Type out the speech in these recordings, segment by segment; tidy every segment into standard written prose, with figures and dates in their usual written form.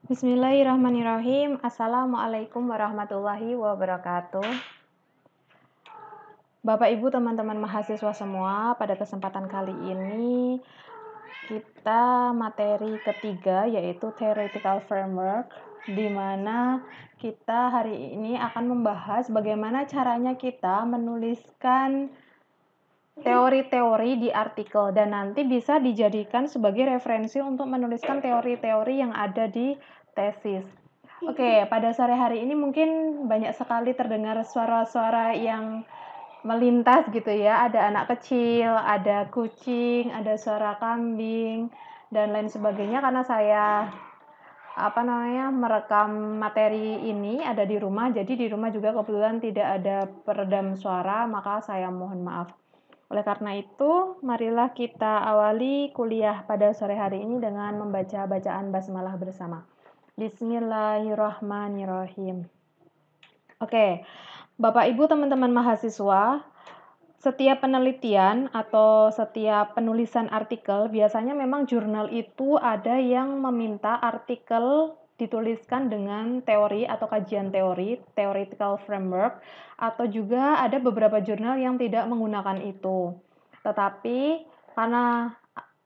Bismillahirrahmanirrahim. Assalamualaikum warahmatullahi wabarakatuh. Bapak, Ibu, teman-teman mahasiswa semua, pada kesempatan kali ini kita materi ketiga yaitu Theoretical Framework, di mana kita hari ini akan membahas bagaimana caranya kita menuliskan teori-teori di artikel dan nanti bisa dijadikan sebagai referensi untuk menuliskan teori-teori yang ada di tesis. Oke, pada sore hari ini mungkin banyak sekali terdengar suara-suara yang melintas gitu ya. Ada anak kecil, ada kucing, ada suara kambing dan lain sebagainya karena saya merekam materi ini ada di rumah. Jadi di rumah juga kebetulan tidak ada peredam suara, maka saya mohon maaf. Oleh karena itu, marilah kita awali kuliah pada sore hari ini dengan membaca bacaan basmalah bersama. Bismillahirrahmanirrahim. Oke, Bapak, Ibu, teman-teman mahasiswa, setiap penelitian atau setiap penulisan artikel, biasanya memang jurnal itu ada yang meminta artikel dituliskan dengan teori atau kajian teori, theoretical framework, atau juga ada beberapa jurnal yang tidak menggunakan itu. Tetapi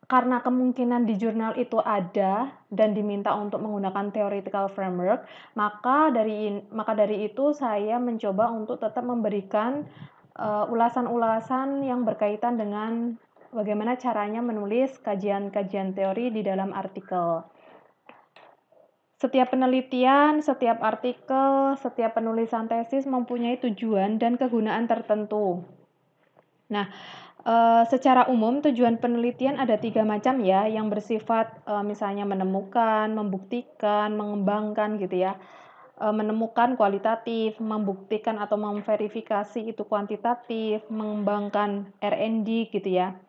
karena kemungkinan di jurnal itu ada dan diminta untuk menggunakan theoretical framework, maka dari itu saya mencoba untuk tetap memberikan ulasan-ulasan yang berkaitan dengan bagaimana caranya menulis kajian-kajian teori di dalam artikel. Setiap penelitian, setiap artikel, setiap penulisan tesis mempunyai tujuan dan kegunaan tertentu. Nah, secara umum tujuan penelitian ada 3 macam ya, yang bersifat misalnya menemukan, membuktikan, mengembangkan gitu ya. Menemukan kualitatif, membuktikan atau memverifikasi itu kuantitatif, mengembangkan R&D gitu ya.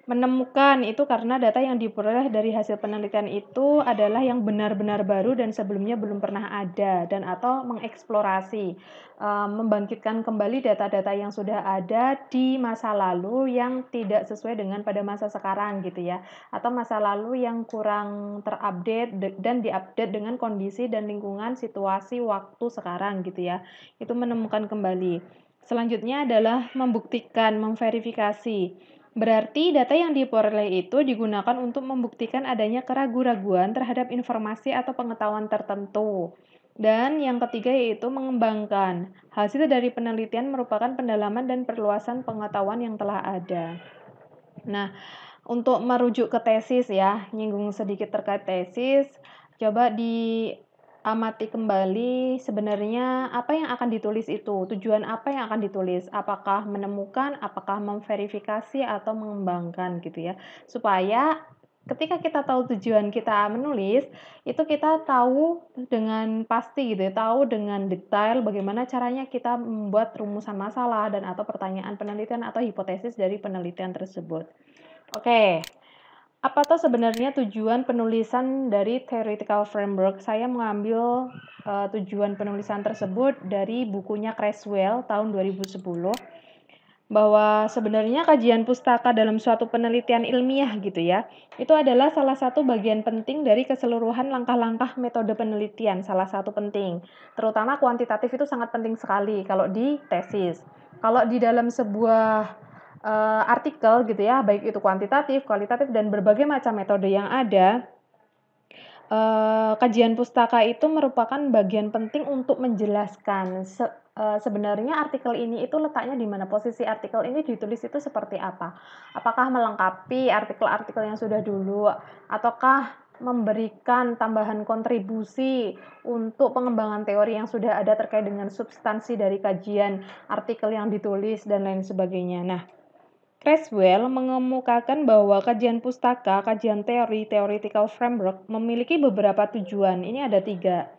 Menemukan itu karena data yang diperoleh dari hasil penelitian itu adalah yang benar-benar baru dan sebelumnya belum pernah ada, dan atau mengeksplorasi, membangkitkan kembali data-data yang sudah ada di masa lalu yang tidak sesuai dengan pada masa sekarang gitu ya, atau masa lalu yang kurang terupdate dan diupdate dengan kondisi dan lingkungan situasi waktu sekarang gitu ya. Itu menemukan kembali. Selanjutnya adalah membuktikan, memverifikasi. Berarti data yang diperoleh itu digunakan untuk membuktikan adanya keraguan-raguan terhadap informasi atau pengetahuan tertentu. Dan yang ketiga yaitu mengembangkan. Hasil dari penelitian merupakan pendalaman dan perluasan pengetahuan yang telah ada. Nah, untuk merujuk ke tesis ya, nyinggung sedikit terkait tesis, coba diamati kembali sebenarnya apa yang akan ditulis itu, tujuan apa yang akan ditulis, apakah menemukan, apakah memverifikasi, atau mengembangkan gitu ya, supaya ketika kita tahu tujuan kita menulis, itu kita tahu dengan pasti gitu ya, tahu dengan detail bagaimana caranya kita membuat rumusan masalah dan atau pertanyaan penelitian atau hipotesis dari penelitian tersebut. Oke, apa tuh sebenarnya tujuan penulisan dari theoretical framework? Saya mengambil tujuan penulisan tersebut dari bukunya Creswell tahun 2010, bahwa sebenarnya kajian pustaka dalam suatu penelitian ilmiah gitu ya, itu adalah salah satu bagian penting dari keseluruhan langkah-langkah metode penelitian, salah satu penting. Terutama kuantitatif itu sangat penting sekali kalau di tesis. Kalau di dalam sebuah artikel gitu ya, baik itu kuantitatif, kualitatif, dan berbagai macam metode yang ada, kajian pustaka itu merupakan bagian penting untuk menjelaskan sebenarnya artikel ini itu letaknya di mana, posisi artikel ini ditulis itu seperti apa. Apakah melengkapi artikel-artikel yang sudah dulu, ataukah memberikan tambahan kontribusi untuk pengembangan teori yang sudah ada terkait dengan substansi dari kajian artikel yang ditulis dan lain sebagainya. Nah, Creswell mengemukakan bahwa kajian pustaka, kajian teori, theoretical framework memiliki beberapa tujuan. Ini ada 3.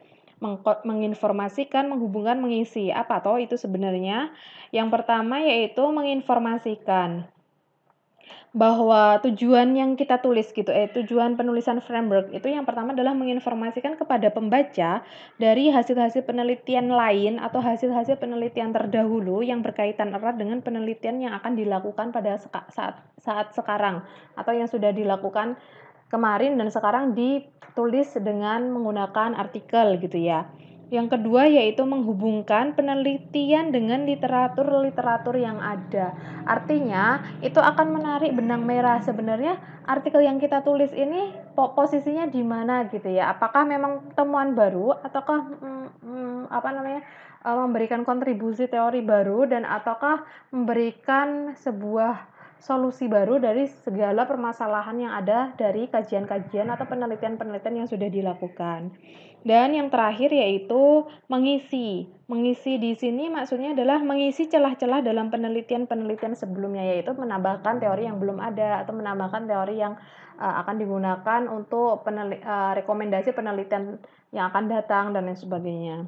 Menginformasikan, menghubungkan, mengisi. Apa toh itu sebenarnya? Yang pertama yaitu menginformasikan. Bahwa tujuan yang kita tulis gitu, tujuan penulisan framework itu yang pertama adalah menginformasikan kepada pembaca dari hasil-hasil penelitian lain atau hasil-hasil penelitian terdahulu yang berkaitan erat dengan penelitian yang akan dilakukan pada saat sekarang atau yang sudah dilakukan kemarin dan sekarang tulis dengan menggunakan artikel gitu ya. Yang kedua yaitu menghubungkan penelitian dengan literatur-literatur yang ada. Artinya itu akan menarik benang merah sebenarnya artikel yang kita tulis ini posisinya di mana gitu ya. Apakah memang temuan baru ataukah memberikan kontribusi teori baru dan ataukah memberikan sebuah solusi baru dari segala permasalahan yang ada dari kajian-kajian atau penelitian-penelitian yang sudah dilakukan. Dan yang terakhir yaitu mengisi. Mengisi di sini maksudnya adalah mengisi celah-celah dalam penelitian-penelitian sebelumnya, yaitu menambahkan teori yang belum ada atau menambahkan teori yang akan digunakan untuk rekomendasi penelitian yang akan datang dan lain sebagainya.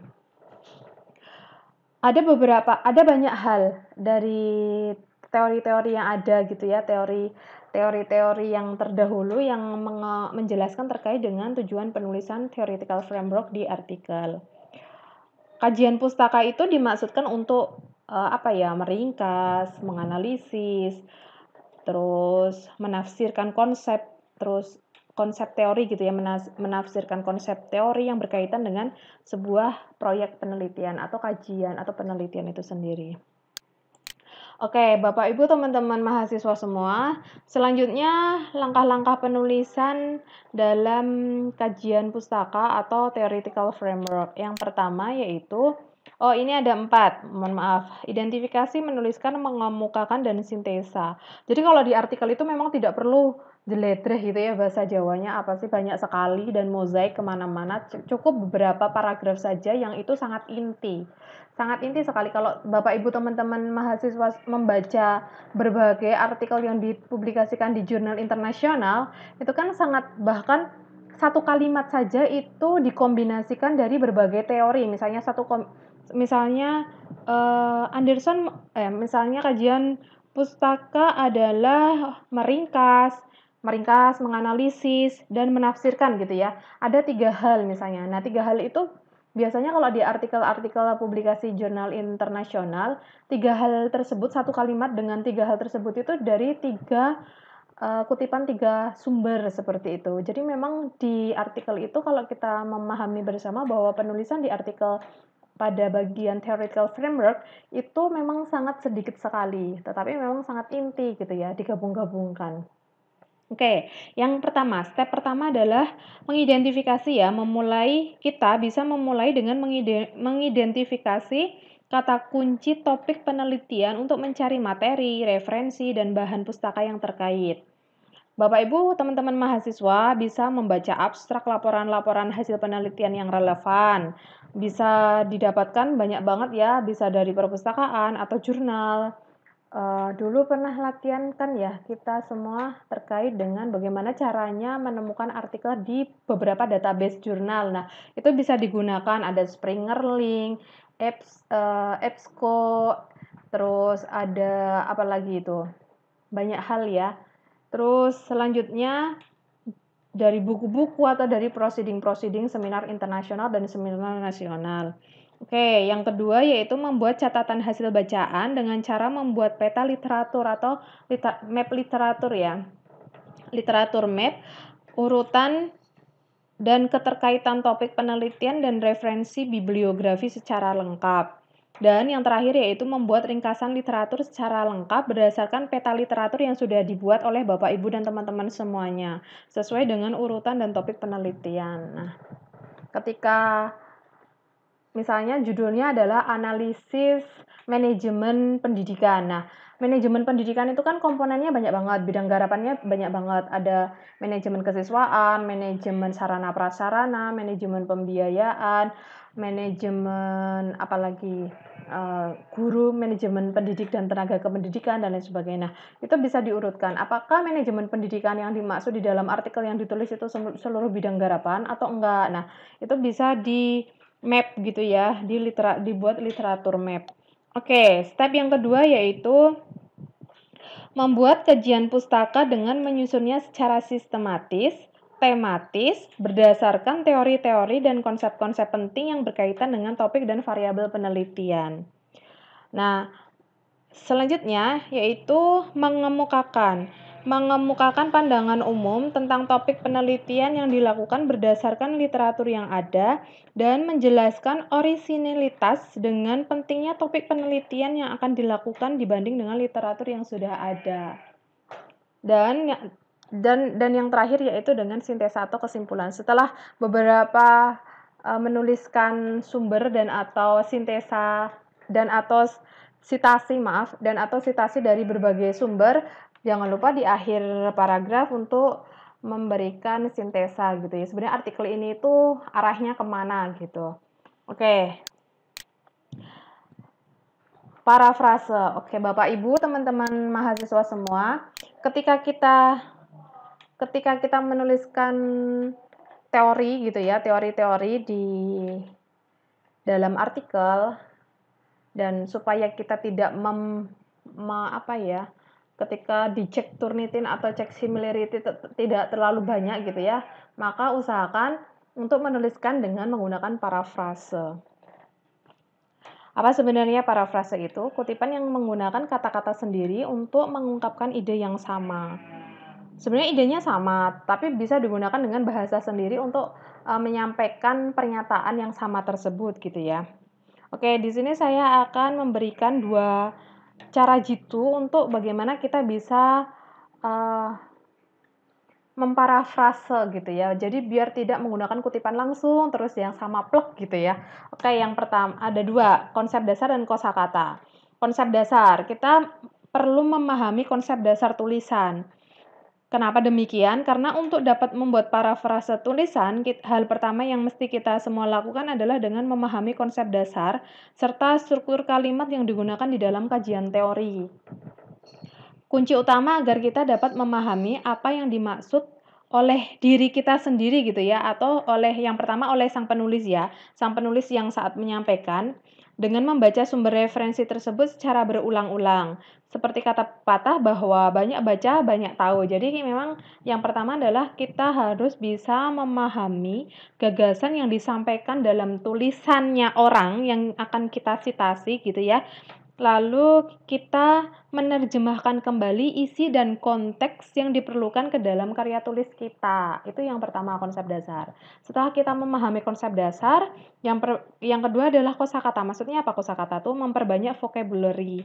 Ada banyak hal dari teori-teori yang ada gitu ya, teori-teori yang terdahulu yang menjelaskan terkait dengan tujuan penulisan theoretical framework di artikel. Kajian pustaka itu dimaksudkan untuk meringkas, menganalisis, terus menafsirkan konsep, terus konsep teori gitu ya, menafsirkan konsep teori yang berkaitan dengan sebuah proyek penelitian atau kajian atau penelitian itu sendiri. Oke, Bapak Ibu teman-teman mahasiswa semua, selanjutnya langkah-langkah penulisan dalam kajian pustaka atau theoretical framework. Yang pertama yaitu, ini ada 4, mohon maaf. Identifikasi, menuliskan, mengemukakan, dan sintesa. Jadi kalau di artikel itu memang tidak perlu jeledreh gitu ya bahasa Jawanya, apa sih banyak sekali dan mozaik kemana-mana, cukup beberapa paragraf saja yang itu sangat inti sekali. Kalau Bapak Ibu teman-teman mahasiswa membaca berbagai artikel yang dipublikasikan di jurnal internasional, itu kan sangat, bahkan satu kalimat saja itu dikombinasikan dari berbagai teori. Misalnya misalnya kajian pustaka adalah meringkas, menganalisis, dan menafsirkan gitu ya. Ada 3 hal misalnya. Nah, 3 hal itu biasanya kalau di artikel-artikel publikasi jurnal internasional, 3 hal tersebut, satu kalimat dengan 3 hal tersebut itu dari 3 kutipan 3 sumber seperti itu. Jadi memang di artikel itu kalau kita memahami bersama bahwa penulisan di artikel pada bagian theoretical framework itu memang sangat sedikit sekali, tetapi memang sangat inti gitu ya, digabung-gabungkan. Oke, step pertama adalah mengidentifikasi ya, kita bisa memulai dengan mengidentifikasi kata kunci topik penelitian untuk mencari materi, referensi, dan bahan pustaka yang terkait. Bapak Ibu, teman-teman mahasiswa bisa membaca abstrak laporan-laporan hasil penelitian yang relevan. Bisa didapatkan banyak banget ya, bisa dari perpustakaan atau jurnal. Dulu pernah latihan kan ya kita semua terkait dengan bagaimana caranya menemukan artikel di beberapa database jurnal. Nah, itu bisa digunakan, ada Springer Link, EBSCO, terus ada apa lagi itu, banyak hal ya. Terus selanjutnya dari buku-buku atau dari proceeding seminar internasional dan seminar nasional. Oke, yang kedua yaitu membuat catatan hasil bacaan dengan cara membuat peta literatur atau map literatur ya. Literatur map, urutan dan keterkaitan topik penelitian dan referensi bibliografi secara lengkap. Dan yang terakhir yaitu membuat ringkasan literatur secara lengkap berdasarkan peta literatur yang sudah dibuat oleh Bapak Ibu dan teman-teman semuanya, sesuai dengan urutan dan topik penelitian. Nah, ketika misalnya judulnya adalah analisis manajemen pendidikan. Nah, manajemen pendidikan itu kan komponennya banyak banget, bidang garapannya banyak banget. Ada manajemen kesiswaan, manajemen sarana prasarana, manajemen pembiayaan, manajemen apalagi guru, manajemen pendidik dan tenaga kependidikan dan lain sebagainya. Nah, itu bisa diurutkan. Apakah manajemen pendidikan yang dimaksud di dalam artikel yang ditulis itu seluruh bidang garapan atau enggak? Nah, itu bisa di map gitu ya, dibuat literatur map. Oke, step yang kedua yaitu membuat kajian pustaka dengan menyusunnya secara sistematis, tematis, berdasarkan teori-teori dan konsep-konsep penting yang berkaitan dengan topik dan variabel penelitian. Nah, selanjutnya yaitu mengemukakan. mengemukakan pandangan umum tentang topik penelitian yang dilakukan berdasarkan literatur yang ada, dan menjelaskan orisinilitas dengan pentingnya topik penelitian yang akan dilakukan dibanding dengan literatur yang sudah ada. Dan yang terakhir yaitu dengan sintesa atau kesimpulan. Setelah beberapa menuliskan sumber dan atau sintesa dan atau sitasi dari berbagai sumber, jangan lupa di akhir paragraf untuk memberikan sintesa gitu ya. Sebenarnya artikel ini itu arahnya kemana gitu. Oke. Parafrase. Oke, Bapak Ibu, teman-teman mahasiswa semua, ketika kita menuliskan teori gitu ya, teori-teori di dalam artikel, dan supaya kita tidak ketika dicek Turnitin atau cek similarity tidak terlalu banyak gitu ya, maka usahakan untuk menuliskan dengan menggunakan parafrase. Apa sebenarnya parafrase itu? Kutipan yang menggunakan kata-kata sendiri untuk mengungkapkan ide yang sama. Sebenarnya idenya sama, tapi bisa digunakan dengan bahasa sendiri untuk menyampaikan pernyataan yang sama tersebut gitu ya. Oke, di sini saya akan memberikan 2 cara jitu untuk bagaimana kita bisa memparafrase gitu ya. Jadi biar tidak menggunakan kutipan langsung terus yang sama plek gitu ya. Oke, yang pertama ada 2, konsep dasar dan kosakata. Konsep dasar, kita perlu memahami konsep dasar tulisan. Kenapa demikian? Karena untuk dapat membuat parafrase tulisan, hal pertama yang mesti kita semua lakukan adalah dengan memahami konsep dasar serta struktur kalimat yang digunakan di dalam kajian teori. Kunci utama agar kita dapat memahami apa yang dimaksud oleh diri kita sendiri gitu ya, atau yang pertama oleh sang penulis ya, sang penulis yang saat menyampaikan, dengan membaca sumber referensi tersebut secara berulang-ulang. Seperti kata pepatah bahwa banyak baca, banyak tahu. Jadi memang yang pertama adalah kita harus bisa memahami gagasan yang disampaikan dalam tulisannya orang yang akan kita sitasi gitu ya. Lalu kita menerjemahkan kembali isi dan konteks yang diperlukan ke dalam karya tulis kita. Itu yang pertama, konsep dasar. Setelah kita memahami konsep dasar, yang kedua adalah kosakata. Maksudnya apa kosakata? Itu memperbanyak vocabulary.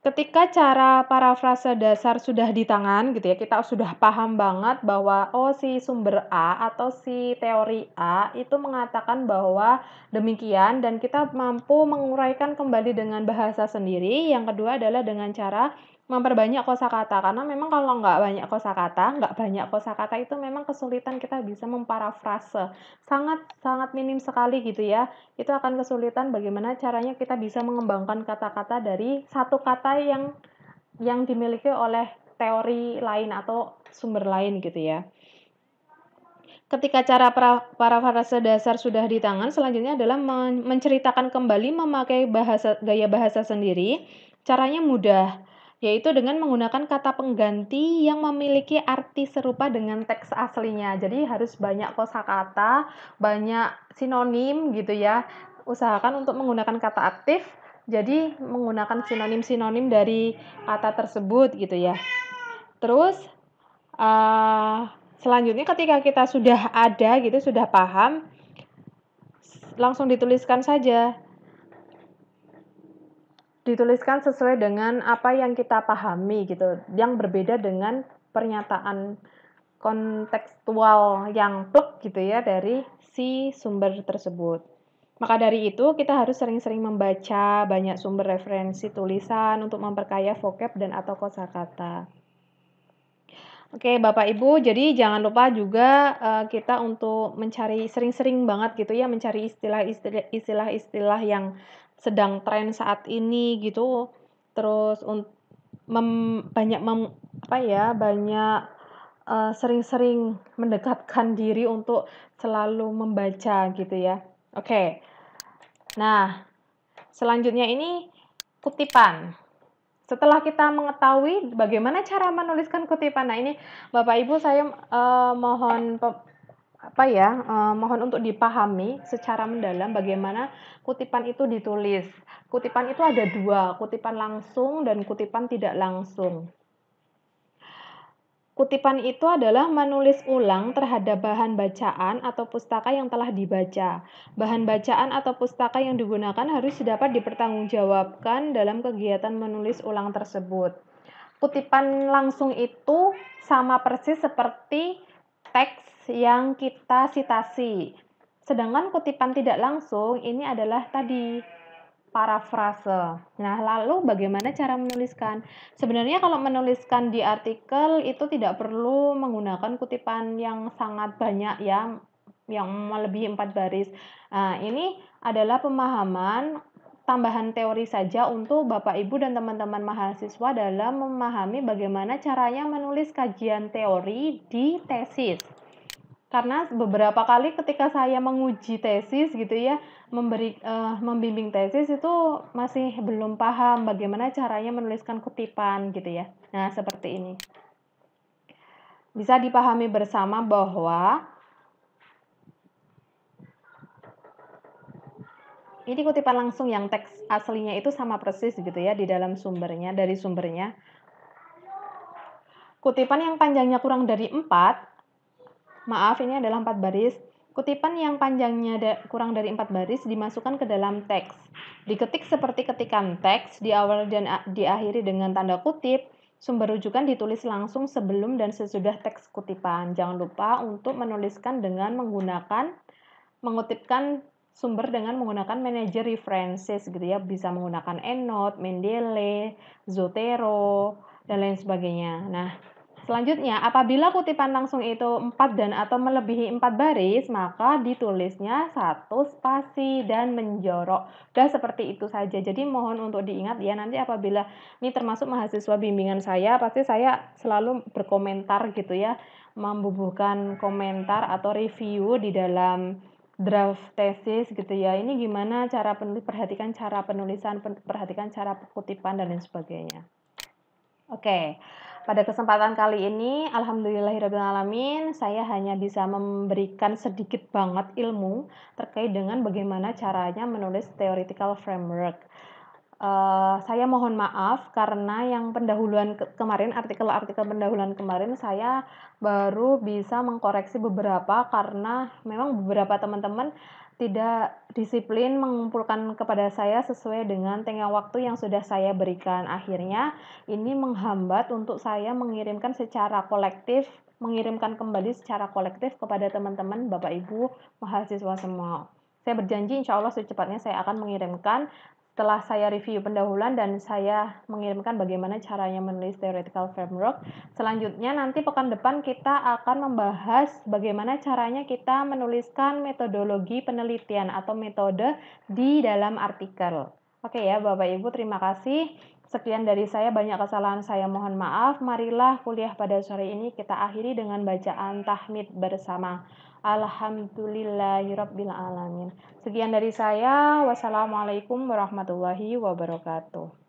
Ketika cara parafrase dasar sudah di tangan gitu ya, kita sudah paham banget bahwa si sumber A atau si teori A itu mengatakan bahwa demikian, dan kita mampu menguraikan kembali dengan bahasa sendiri. Yang kedua adalah dengan cara memperbanyak kosakata, karena memang kalau nggak banyak kosakata itu memang kesulitan kita bisa memparafrase. Sangat minim sekali gitu ya. Itu akan kesulitan bagaimana caranya kita bisa mengembangkan kata-kata dari satu kata yang dimiliki oleh teori lain atau sumber lain gitu ya. Ketika cara parafrase dasar sudah di tangan, selanjutnya adalah menceritakan kembali memakai gaya bahasa sendiri. Caranya mudah, yaitu dengan menggunakan kata pengganti yang memiliki arti serupa dengan teks aslinya. Jadi harus banyak kosakata, banyak sinonim gitu ya. Usahakan untuk menggunakan kata aktif, jadi menggunakan sinonim-sinonim dari kata tersebut gitu ya. Terus selanjutnya ketika kita sudah ada gitu, sudah paham, langsung dituliskan saja. Dituliskan sesuai dengan apa yang kita pahami gitu, yang berbeda dengan pernyataan kontekstual yang plek gitu ya dari si sumber tersebut. Maka dari itu kita harus sering-sering membaca banyak sumber referensi tulisan untuk memperkaya vocab dan atau kosakata. Oke, Bapak Ibu, jadi jangan lupa juga kita untuk mencari sering-sering banget gitu ya, mencari istilah-istilah yang sedang tren saat ini gitu. Terus banyak sering-sering mendekatkan diri untuk selalu membaca gitu ya. Oke. Nah, selanjutnya ini kutipan. Setelah kita mengetahui bagaimana cara menuliskan kutipan, nah ini Bapak Ibu saya mohon untuk dipahami secara mendalam bagaimana kutipan itu ditulis. Kutipan itu ada 2, kutipan langsung dan kutipan tidak langsung. Kutipan itu adalah menulis ulang terhadap bahan bacaan atau pustaka yang telah dibaca. Bahan bacaan atau pustaka yang digunakan harus dapat dipertanggungjawabkan dalam kegiatan menulis ulang tersebut. Kutipan langsung itu sama persis seperti teks yang kita sitasi. Sedangkan kutipan tidak langsung ini adalah tadi parafrase. Nah, lalu bagaimana cara menuliskan? Sebenarnya kalau menuliskan di artikel itu tidak perlu menggunakan kutipan yang sangat banyak ya, yang melebihi 4 baris. Nah, ini adalah pemahaman tambahan teori saja untuk Bapak Ibu dan teman-teman mahasiswa dalam memahami bagaimana caranya menulis kajian teori di tesis. Karena beberapa kali ketika saya menguji tesis gitu ya, membimbing tesis itu masih belum paham bagaimana caranya menuliskan kutipan gitu ya. Nah, seperti ini. Bisa dipahami bersama bahwa ini kutipan langsung yang teks aslinya itu sama persis gitu ya di dalam sumbernya, dari sumbernya. Kutipan yang panjangnya kurang dari 4, maaf ini adalah 4 baris. Kutipan yang panjangnya kurang dari 4 baris dimasukkan ke dalam teks. Diketik seperti ketikan teks, diawali dan diakhiri dengan tanda kutip. Sumber rujukan ditulis langsung sebelum dan sesudah teks kutipan. Jangan lupa untuk menuliskan dengan mengutipkan sumber dengan menggunakan manager references gitu ya. Bisa menggunakan EndNote, Mendeley, Zotero, dan lain sebagainya. Nah, selanjutnya, apabila kutipan langsung itu 4 dan atau melebihi 4 baris, maka ditulisnya 1 spasi dan menjorok. Udah seperti itu saja. Jadi mohon untuk diingat ya, nanti apabila ini termasuk mahasiswa bimbingan saya, pasti saya selalu berkomentar gitu ya, membubuhkan komentar atau review di dalam draft tesis gitu ya. Ini gimana cara perhatikan cara penulisan, perhatikan cara kutipan dan lain sebagainya. Oke, pada kesempatan kali ini alhamdulillahirrahmanirrahim saya hanya bisa memberikan sedikit banget ilmu terkait dengan bagaimana caranya menulis theoretical framework. Saya mohon maaf karena yang pendahuluan kemarin, artikel-artikel pendahuluan kemarin saya baru bisa mengkoreksi beberapa karena memang beberapa teman-teman tidak disiplin mengumpulkan kepada saya sesuai dengan tenggang waktu yang sudah saya berikan. Akhirnya ini menghambat untuk saya mengirimkan secara kolektif, mengirimkan kembali secara kolektif kepada teman-teman Bapak Ibu mahasiswa semua. Saya berjanji insya Allah secepatnya saya akan mengirimkan setelah saya review pendahuluan dan saya mengirimkan bagaimana caranya menulis theoretical framework. Selanjutnya nanti pekan depan kita akan membahas bagaimana caranya kita menuliskan metodologi penelitian atau metode di dalam artikel. Oke ya Bapak Ibu, terima kasih. Sekian dari saya, banyak kesalahan saya mohon maaf. Marilah kuliah pada sore ini kita akhiri dengan bacaan tahmid bersama. Alhamdulillahirabbil alamin. Sekian dari saya. Wassalamualaikum warahmatullahi wabarakatuh.